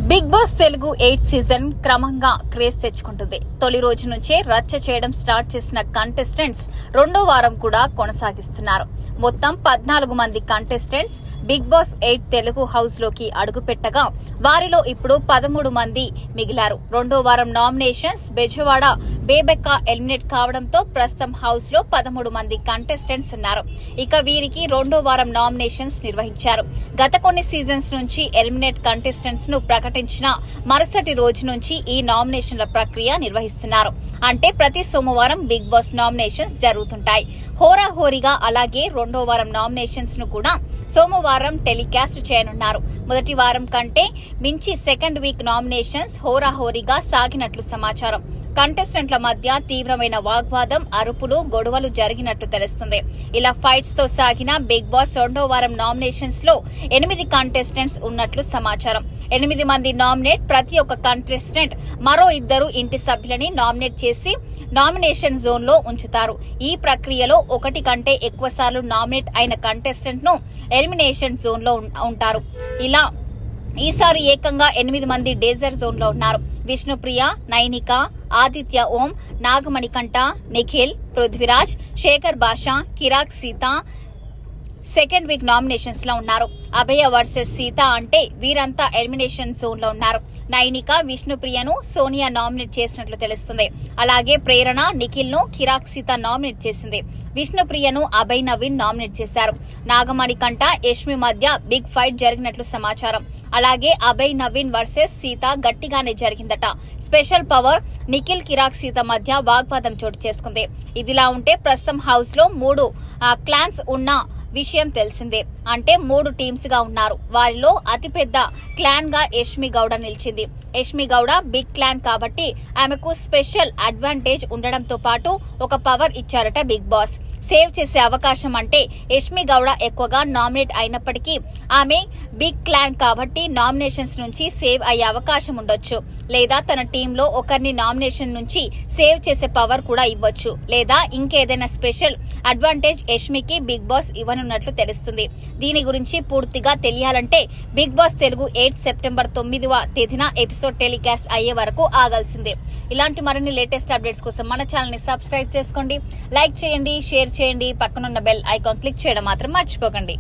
Big Boss Telugu 8th season క్రమంగా craze తెచ్చుకుంటుంది. తొలి రోజు నుంచే రచ్చ చేయడం స్టార్ట్ చేసిన కంటెస్టెంట్స్ రెండో వారం కూడా కొనసాగిస్తున్నారు. మొత్తం 14 మంది contestants Big Boss 8 Telugu house లోకి అడుగుపెట్టగా వారిలో ఇప్పుడు 13 మంది మిగిలారు. రెండో వారం నామినేషన్స్ బెజవాడ బేబెక్క ఎలిమినేట్ కావడంతో ప్రస్తుతం హౌస్ లో 13 మంది కంటెస్టెంట్స్ ఉన్నారు. ఇక వీరికి రెండో వారం నామినేషన్స్ నిర్వహించారు. గత కొన్ని సీజన్స్ నుంచి ఎలిమినేట్ కంటెస్టెంట్స్ ను ప్రకటించిన మరుసటి రోజు నుంచి ఈ నామినేషన్ల ప్రక్రియ నిర్వహిస్తున్నారు. అంటే ప్రతి సోమవారం బిగ్ బాస్ నామినేషన్స్ జరుగుతుంటాయి. హోరాహోరీగా అలాగే రెండో వారం నామినేషన్స్ ను కూడా సోమవారం టెలికాస్ట్ చేయనున్నారు. మొదటి వారం కంటే మించి సెకండ్ వీక్ నామినేషన్స్ హోరాహోరీగా సాగినట్లు సమాచారం. కంటెస్టెంట్ల మధ్య తీవ్రమైన వాగ్వాదం, అరుపులు, గొడవలు జరిగినట్టు తెలుస్తుంది. ఇలా ఫైట్స్ తో సాగిన బిగ్ బాస్ రెండో వారం నామినేషన్స్ లో 8 కంటెస్టెంట్స్ ఉన్నట్లు సమాచారం. 8 మంది నామినేట్. ప్రతి ఒక్క కంటెస్టెంట్ మరో 2 ఇంటి సభ్యులని నామినేట్ చేసి నామినేషన్ జోన్ లో ఉంచుతారు. ఈ ప్రక్రియలో 1 కంటే ఎక్కువ సార్లు నామినేట్ అయిన కంటెస్టెంట్ ను ఎలిమినేషన్ జోన్ లో ఉంటారు. ఇలా ఈసారి ఏకంగా 8 మంది డేంజర్ జోన్ లో ఉన్నారు. విష్ణుప్రియ, నైనిక, ఆదిత్య ఓం, నాగమణికంఠ, నిఖిల్, పృథ్వీరాజ్, శేఖర్ బాషా, కిరాక్ సీత సెకండ్ వీక్ నామినేషన్స్ లో ఉన్నారు. అభయ వర్సెస్ సీత అంటే వీరంతా ఎలిమినేషన్ జోన్ లో ఉన్నారు. నైనిక విష్ణుప్రియను సోనియా నామినేట్ చేసినట్లు తెలుస్తుంది. అలాగే ప్రేరణ నిఖిల్ ను కిరాక్ సీత నామినేట్ చేసింది. విష్ణుప్రియను అభయ్ నవీన్ నామినేట్ చేశారు. నాగమణికంఠ యష్మి మధ్య బిగ్ ఫైట్ జరిగినట్లు సమాచారం. అలాగే అభయ్ నవీన్ వర్సెస్ సీత గట్టిగానే జరిగిందట. స్పెషల్ పవర్ నిఖిల్ కిరాక్ సీత మధ్య వాగ్వాదం చోటు చేసుకుంది. ఇదిలా ఉంటే ప్రస్తుతం హౌస్ లో 3 క్లాన్స్ ఉన్న విషయం తెలిసిందే. అంటే 3 టీమ్స్ గా ఉన్నారు. వారిలో అతిపెద్ద క్లాన్ గా యష్మి గౌడ నిలిచింది. యష్మి గౌడ బిగ్ క్లాన్ కాబట్టి ఆమెకు స్పెషల్ అడ్వాంటేజ్ ఉండడంతో పాటు ఒక పవర్ ఇచ్చారట బిగ్ బాస్. సేవ్ చేసే అవకాశం అంటే యష్మి గౌడ ఎక్కువగా నామినేట్ అయినప్పటికీ ఆమె బిగ్ క్లాన్ కాబట్టి నామినేషన్స్ నుంచి సేవ్ అయ్యే అవకాశం ఉండొచ్చు. లేదా తన టీంలో ఒకరిని నామినేషన్ నుంచి సేవ్ చేసే పవర్ కూడా ఇవ్వచ్చు. లేదా ఇంకేదైనా స్పెషల్ అడ్వాంటేజ్ యష్మికి బిగ్ బాస్ ఇవ్వనున్నట్లు తెలుస్తుంది. దీని గురించి పూర్తిగా తెలియాలంటే బిగ్ బాస్ తెలుగు 8 సెప్టెంబర్ 9వ తేదీన ఎపిసోడ్ టెలికాస్ట్ అయ్యే వరకు ఆగాల్సిందే. ఇలాంటి మరిన్ని లేటెస్ట్ అప్డేట్స్ కోసం మన ఛానల్ ని సబ్స్క్రైబ్ చేసుకోండి, లైక్ చేయండి, షేర్ చేయండి, పక్కనున్న బెల్ ఐకాన్ క్లిక్ చేయడం మాత్రం మర్చిపోకండి.